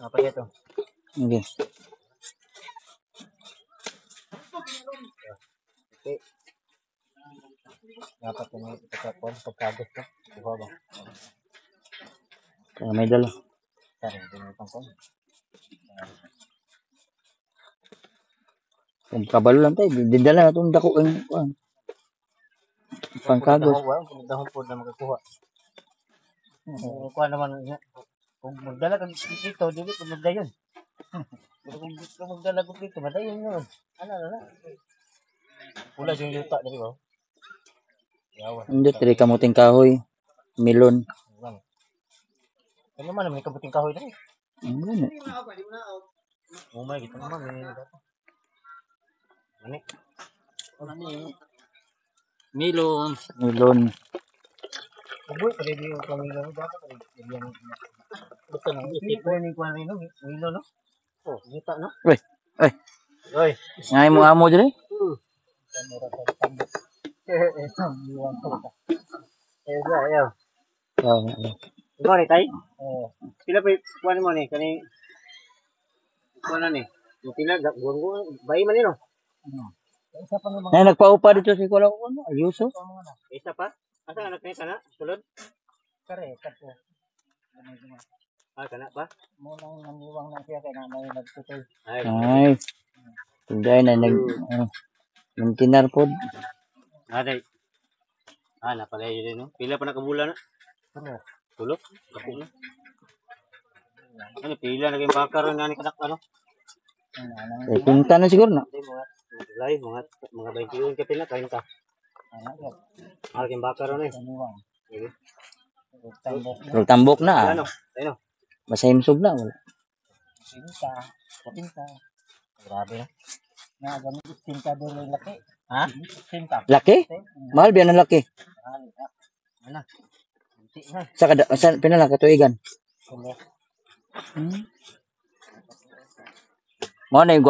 Apa itu? Okay. Dapat ini pagkakon pagkagos ka. Buha ba? Kaya may dala. Sorry, hindi pangkon. Kung kabalo lang tayo, didala na itong dako ang pangkagos. Dahon po na magkuha. Kuha naman niya. Kung magdala kang dito, dili ko magdayon. Pero kung magdala ko dito, madayon yun. Ano. Pula yung yuta dali ba? Hindi, tiri kamuting kahoy. Melon. Ano naman, may kabuting kahoy dali. Ano? Umay, gitu naman. Ano? Melon. Melon. Uboy, pwede yung pamilya mo dapat. Gusto nang isip ko ni Juan Rino, Milo, no? Oh, kita, no? Uy. Oy. Ngay mo amo dyan eh? Kamera sa tambok. Ayaw. Ikaw ni, tay? Sila pa, kuha mo ni, kani, kuha na ni. Yung pila, bayi man yun, no? Isa pa naman. Ay, nagpaupa dito si Kuala ko, ano? Ayuso? Isa pa? Asa anak niya kana? Sulod? Kare, kapo. Kana pa? Munang naniwang na siya kaya may nagtutoy. Ay. Tinday na nagtinar po. Aday. Napalay yun, no? Pila pa nakabulan na? Tulog? Kapo na. Ano, pila naging bakar nga ni kanak, ano? Eh, pinta na siguro na. Mga 21 ka pila, kain ka. Naging bakar na eh. Tambok na. Ano? Masahimsog na. Wala. Pinta. Grabe na. Gamit pinta doon yung laki. Ha? Pinta. Laki? Mahal biyan ang laki. Ano? Sa pinala katuigan. Mo na yung